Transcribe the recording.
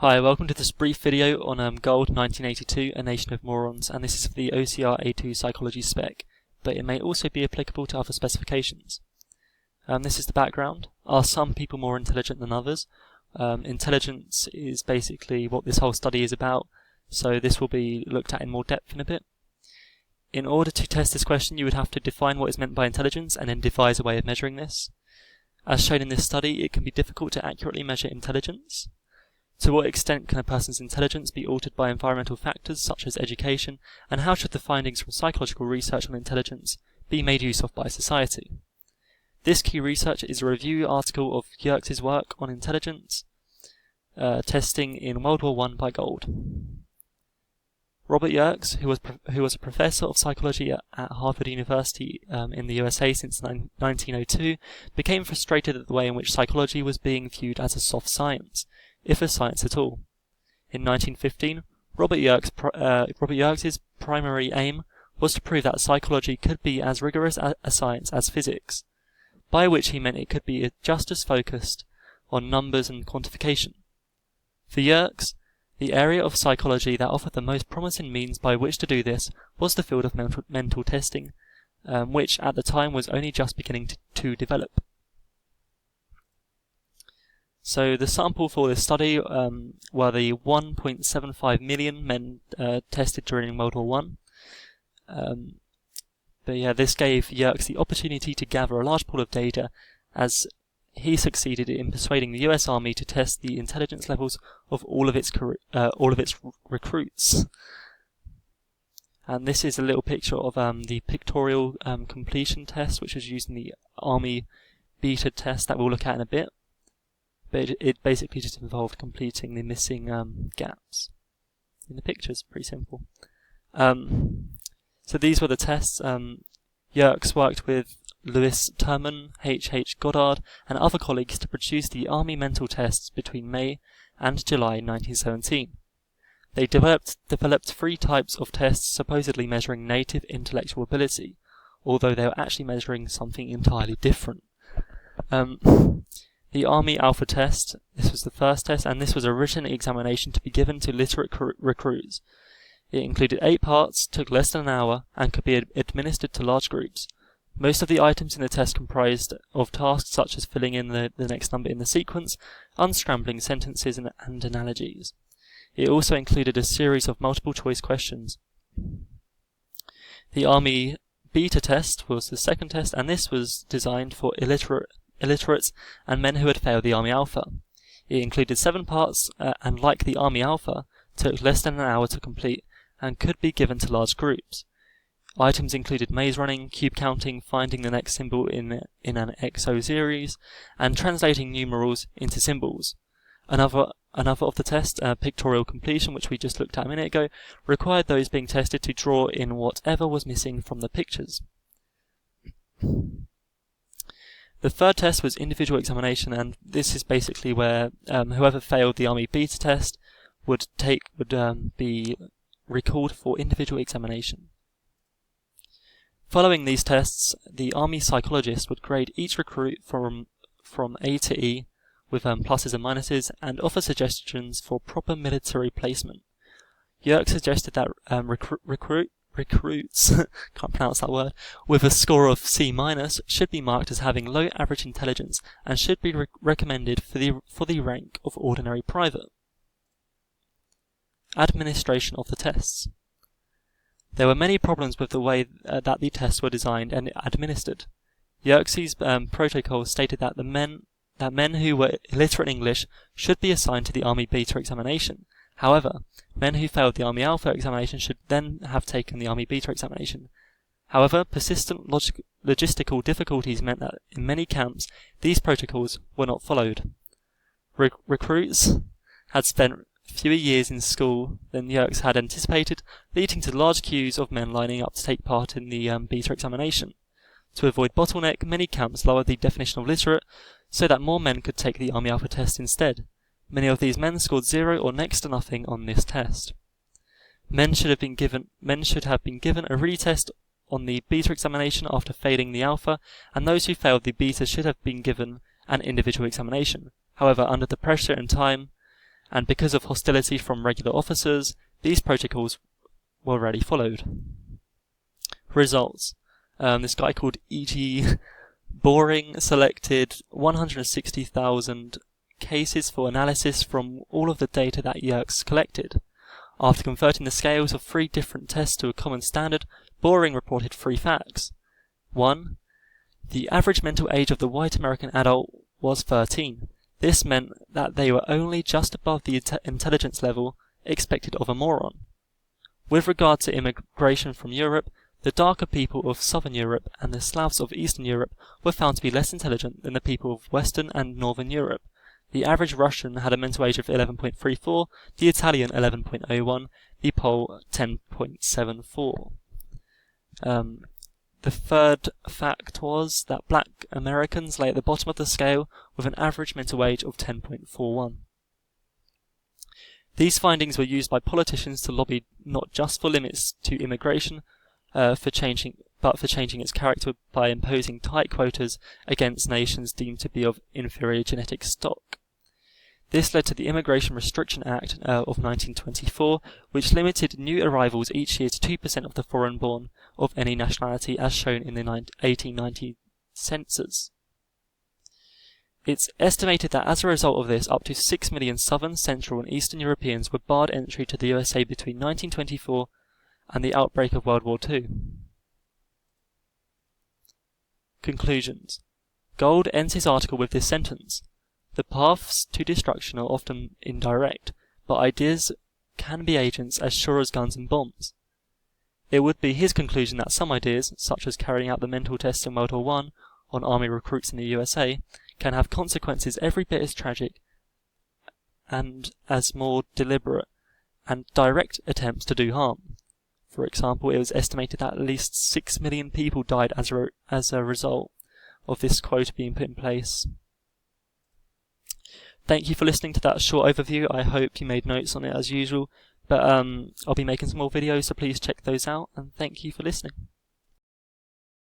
Hi, welcome to this brief video on Gould 1982, A Nation of Morons, and this is for the OCR A2 Psychology spec, but it may also be applicable to other specifications. This is the background. Are some people more intelligent than others? Intelligence is basically what this whole study is about, so this will be looked at in more depth in a bit. In order to test this question, you would have to define what is meant by intelligence and then devise a way of measuring this. As shown in this study, it can be difficult to accurately measure intelligence. To what extent can a person's intelligence be altered by environmental factors such as education, and how should the findings from psychological research on intelligence be made use of by society? This key research is a review article of Yerkes' work on intelligence testing in World War I by Gould. Robert Yerkes, who was a professor of psychology at Harvard University in the USA since 1902, became frustrated at the way in which psychology was being viewed as a soft science, if a science at all. In 1915, Robert Yerkes' primary aim was to prove that psychology could be as rigorous a science as physics, by which he meant it could be just as focused on numbers and quantification. For Yerkes, the area of psychology that offered the most promising means by which to do this was the field of mental testing, which at the time was only just beginning to develop. So the sample for this study were the 1.75 million men tested during World War I. But yeah, this gave Yerkes the opportunity to gather a large pool of data, as he succeeded in persuading the US Army to test the intelligence levels of all of its recruits. And this is a little picture of the pictorial completion test, which was used in the Army beta test that we'll look at in a bit. But it basically just involved completing the missing gaps in the pictures. Pretty simple. So these were the tests. Yerkes worked with Louis Terman, H. Goddard, and other colleagues to produce the Army mental tests between May and July 1917. They developed 3 types of tests supposedly measuring native intellectual ability, although they were actually measuring something entirely different. The Army Alpha test, this was the first test, and this was a written examination to be given to literate recruits. It included 8 parts, took less than an hour, and could be administered to large groups. Most of the items in the test comprised of tasks such as filling in the next number in the sequence, unscrambling sentences and analogies. It also included a series of multiple choice questions. The Army Beta test was the second test, and this was designed for illiterates and men who had failed the Army Alpha. It included 7 parts, and like the Army Alpha, took less than an hour to complete and could be given to large groups. Items included maze running, cube counting, finding the next symbol in an XO series, and translating numerals into symbols. Another of the tests, pictorial completion, which we just looked at a minute ago, required those being tested to draw in whatever was missing from the pictures. The third test was individual examination, and this is basically where whoever failed the Army Beta test would be recalled for individual examination. Following these tests, the Army psychologist would grade each recruit from A to E with pluses and minuses, and offer suggestions for proper military placement. Yerkes suggested that recruits can't pronounce that word, with a score of C- should be marked as having low average intelligence and should be recommended for the rank of ordinary private. Administration of the tests. There were many problems with the way that the tests were designed and administered. Yerkes' protocol stated that men who were illiterate in English should be assigned to the Army Beta examination. However, men who failed the Army Alpha examination should then have taken the Army Beta examination. However, persistent logistical difficulties meant that in many camps these protocols were not followed. Recruits had spent fewer years in school than Yerkes had anticipated, leading to large queues of men lining up to take part in the Beta examination. To avoid bottleneck, many camps lowered the definition of literate so that more men could take the Army Alpha test instead. Many of these men scored 0 or next to nothing on this test. Men should have been given a retest on the Beta examination after failing the Alpha, and those who failed the Beta should have been given an individual examination. However, under the pressure and time, and because of hostility from regular officers, these protocols were rarely followed. Results. This guy called E.G. Boring selected 160,000 cases for analysis from all of the data that Yerkes collected. After converting the scales of 3 different tests to a common standard, Boring reported 3 facts. 1. The average mental age of the white American adult was 13. This meant that they were only just above the intelligence level expected of a moron. With regard to immigration from Europe, the darker people of Southern Europe and the Slavs of Eastern Europe were found to be less intelligent than the people of Western and Northern Europe. The average Russian had a mental age of 11.34, the Italian 11.01, the Pole 10.74. The third fact was that black Americans lay at the bottom of the scale with an average mental age of 10.41. These findings were used by politicians to lobby not just for limits to immigration, but for changing its character by imposing tight quotas against nations deemed to be of inferior genetic stock. This led to the Immigration Restriction Act of 1924, which limited new arrivals each year to 2% of the foreign-born of any nationality as shown in the 1890 census. It's estimated that as a result of this, up to 6 million Southern, Central and Eastern Europeans were barred entry to the USA between 1924 and the outbreak of World War II. Conclusions. Gould ends his article with this sentence: "The paths to destruction are often indirect, but ideas can be agents as sure as guns and bombs." It would be his conclusion that some ideas, such as carrying out the mental tests in World War I on army recruits in the USA, can have consequences every bit as tragic and as more deliberate and direct attempts to do harm. For example, it was estimated that at least 6 million people died as a result of this quota being put in place. Thank you for listening to that short overview. I hope you made notes on it as usual, but I'll be making some more videos, so please check those out, and thank you for listening.